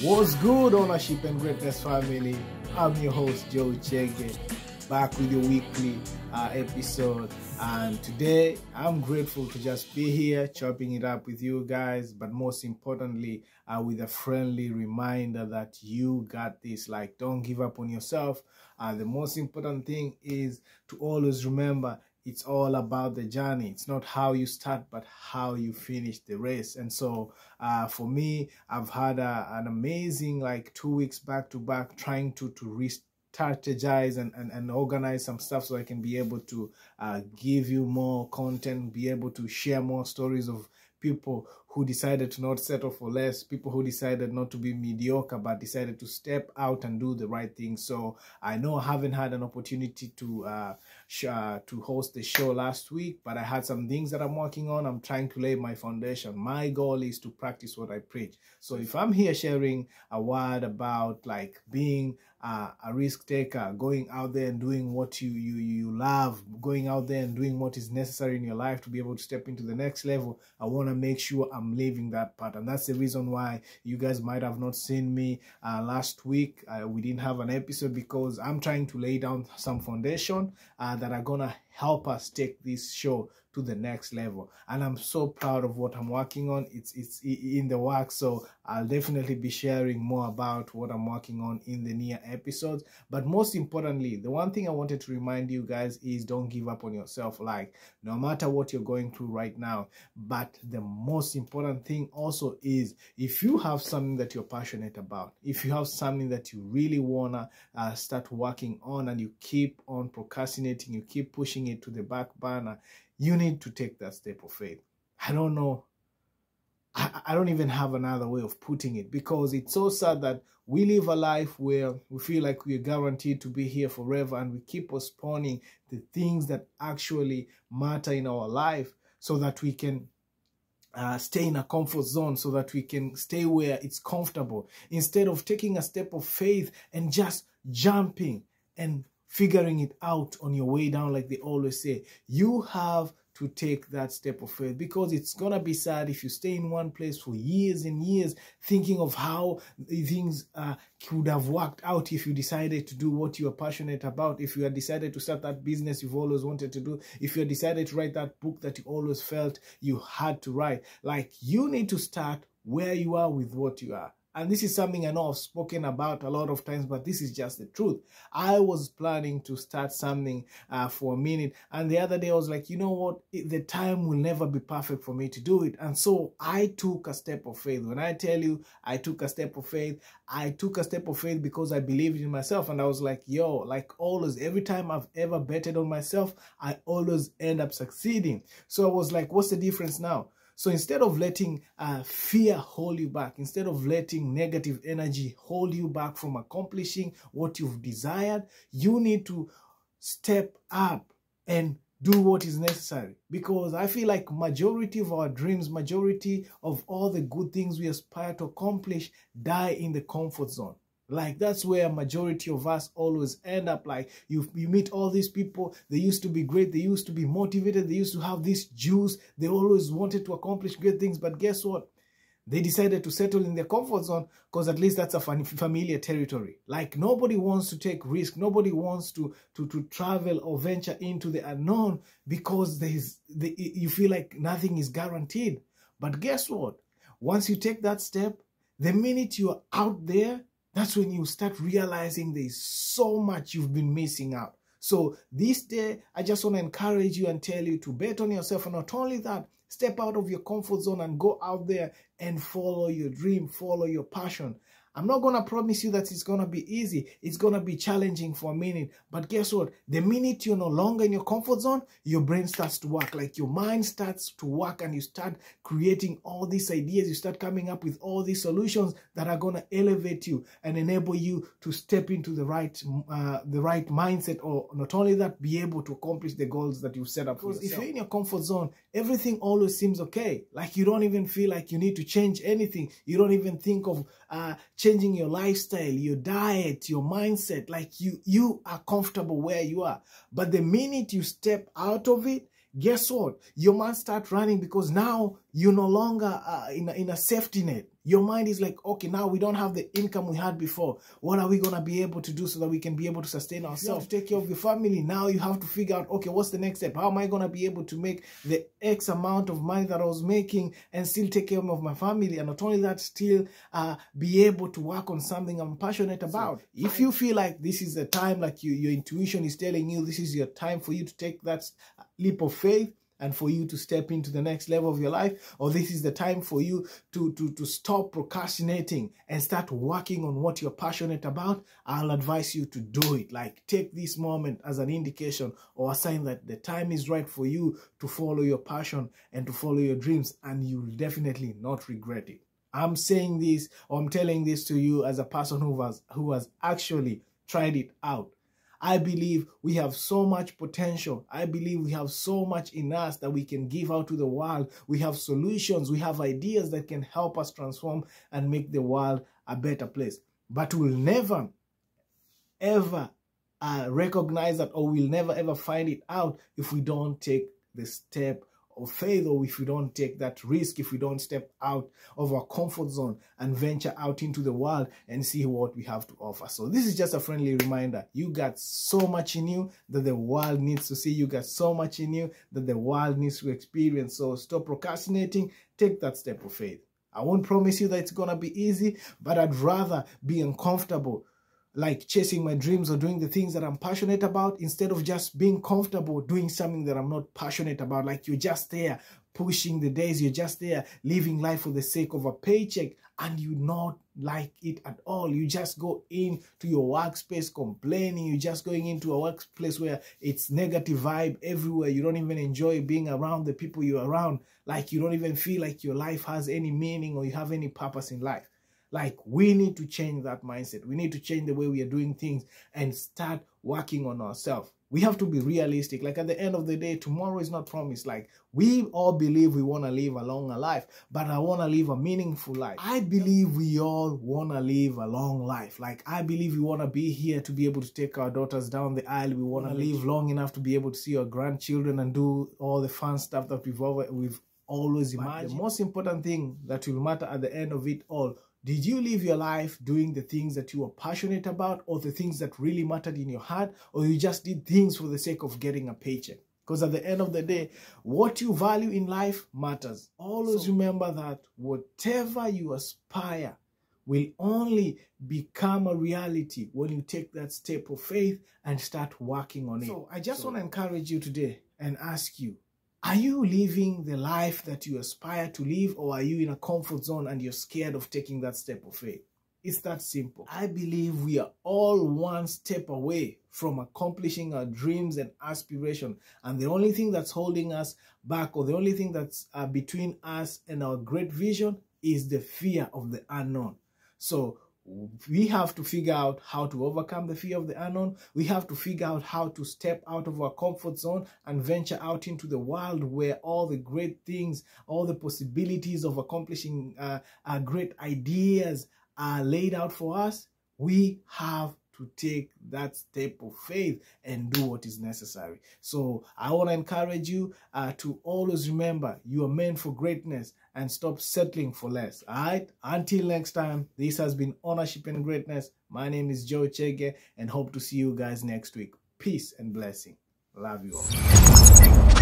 What's good, Ownership and Greatness family? I'm your host, Joe Chege, back with your weekly episode. And today, I'm grateful to just be here, chopping it up with you guys. But most importantly, with a friendly reminder that you got this. Like, don't give up on yourself. The most important thing is to always remember it's all about the journey. It's not how you start, but how you finish the race. And so for me, I've had an amazing 2 weeks back to back trying to strategize and organize some stuff so I can be able to give you more content, be able to share more stories of people who decided to not settle for less, people who decided not to be mediocre, but decided to step out and do the right thing. So I know I haven't had an opportunity to host the show last week, but I had some things that I'm working on. I'm trying to lay my foundation. My goal is to practice what I preach. So if I'm here sharing a word about being a risk taker, going out there and doing what you love, going out there and doing what is necessary in your life to be able to step into the next level, I want to make sure I'm living that part. And that's the reason why you guys might have not seen me last week. We didn't have an episode because I'm trying to lay down some foundation that are gonna help us take this show to the next level. And I'm so proud of what I'm working on. It's in the work, so I'll definitely be sharing more about what I'm working on in the near episodes. But most importantly, the one thing I wanted to remind you guys is don't give up on yourself. No matter what you're going through right now, but the most important thing also is if you have something that you're passionate about, if you have something that you really wanna start working on and you keep on procrastinating, you keep pushing it to the back burner, you need to take that step of faith. I don't know. I don't even have another way of putting it, because it's so sad that we live a life where we feel like we are guaranteed to be here forever, and we keep postponing the things that actually matter in our life so that we can stay in a comfort zone, so that we can stay where it's comfortable, instead of taking a step of faith and just jumping and figuring it out on your way down. Like they always say, you have to take that step of faith, because it's gonna be sad if you stay in one place for years and years thinking of how things could have worked out if you decided to do what you are passionate about, if you had decided to start that business you've always wanted to do, if you had decided to write that book that you always felt you had to write. You need to start where you are with what you are. And this is something I know I've spoken about a lot of times, but this is just the truth. I was planning to start something for a minute, and the other day I was like, you know what? The time will never be perfect for me to do it. And so I took a step of faith. When I tell you I took a step of faith, I took a step of faith because I believed in myself. And I was like, yo, always, every time I've ever betted on myself, I always end up succeeding. So I was like, what's the difference now? So instead of letting fear hold you back, instead of letting negative energy hold you back from accomplishing what you've desired, you need to step up and do what is necessary. Because I feel like majority of our dreams, majority of all the good things we aspire to accomplish die in the comfort zone. That's where a majority of us always end up. You meet all these people, they used to be great, they used to be motivated, they used to have this juice, they always wanted to accomplish great things, but guess what? They decided to settle in their comfort zone because at least that's a familiar territory. Nobody wants to take risk, nobody wants to travel or venture into the unknown, because you feel like nothing is guaranteed. But guess what? Once you take that step, the minute you're out there, that's when you start realizing there's so much you've been missing out. So this day, I just want to encourage you and tell you to bet on yourself. And not only that, step out of your comfort zone and go out there and follow your dream, follow your passion. I'm not going to promise you that it's going to be easy. It's going to be challenging for a minute. But guess what? The minute you're no longer in your comfort zone, your brain starts to work. Your mind starts to work, and you start creating all these ideas. You start coming up with all these solutions that are going to elevate you and enable you to step into the right mindset, or not only that, be able to accomplish the goals that you've set up for yourself. If you're in your comfort zone, everything always seems okay. You don't even feel like you need to change anything. You don't even think of changing your lifestyle, your diet, your mindset. You are comfortable where you are. But the minute you step out of it, guess what? Your mind starts running, because now you're no longer in a safety net. Your mind is like, okay, now we don't have the income we had before. What are we going to be able to do so that we can be able to sustain ourselves? Take care of your family. Now you have to figure out, okay, what's the next step? How am I going to be able to make the X amount of money that I was making and still take care of my family? And not only that, still be able to work on something I'm passionate about. So if you feel like this is the time, like your intuition is telling you this is your time for you to take that leap of faith, and for you to step into the next level of your life, or this is the time for you to stop procrastinating and start working on what you're passionate about, I'll advise you to do it. Like, take this moment as an indication or a sign that the time is right for you to follow your passion and to follow your dreams, and you'll definitely not regret it. I'm saying this, or I'm telling this to you as a person who has actually tried it out. I believe we have so much potential. I believe we have so much in us that we can give out to the world. We have solutions. We have ideas that can help us transform and make the world a better place. But we'll never, ever recognize that, or we'll never, ever find it out if we don't take the step of faith, or if we don't take that risk, if we don't step out of our comfort zone and venture out into the world and see what we have to offer. So this is just a friendly reminder. You got so much in you that the world needs to see. You got so much in you that the world needs to experience. So stop procrastinating. Take that step of faith. I won't promise you that it's going to be easy, but I'd rather be uncomfortable, like chasing my dreams or doing the things that I'm passionate about, instead of just being comfortable doing something that I'm not passionate about. Like, you're just there pushing the days, you're just there living life for the sake of a paycheck, and you not like it at all. You just go into your workspace complaining. You're just going into a workplace where it's negative vibe everywhere. You don't even enjoy being around the people you're around. Like, you don't even feel like your life has any meaning or you have any purpose in life. Like, we need to change that mindset. We need to change the way we are doing things and start working on ourselves. We have to be realistic. Like, at the end of the day, tomorrow is not promised. Like, we all believe we want to live a longer life, but I want to live a meaningful life. I believe we all want to live a long life. Like, I believe we want to be here to be able to take our daughters down the aisle. We want to live long enough to be able to see our grandchildren and do all the fun stuff that we've always imagined. The most important thing that will matter at the end of it all: did you live your life doing the things that you were passionate about, or the things that really mattered in your heart, or you just did things for the sake of getting a paycheck? Because at the end of the day, what you value in life matters. Always remember that whatever you aspire will only become a reality when you take that step of faith and start working on it. So I just want to encourage you today and ask you, are you living the life that you aspire to live, or are you in a comfort zone and you're scared of taking that step of faith? It's that simple. I believe we are all one step away from accomplishing our dreams and aspirations. And the only thing that's holding us back, or the only thing that's between us and our great vision, is the fear of the unknown. So we have to figure out how to overcome the fear of the unknown. We have to figure out how to step out of our comfort zone and venture out into the world where all the great things, all the possibilities of accomplishing great ideas are laid out for us. We have to take that step of faith and do what is necessary. So I want to encourage you to always remember you are meant for greatness, and stop settling for less. All right? Until next time, this has been Ownership and Greatness. My name is Joe Chege, and hope to see you guys next week. Peace and blessing. Love you all.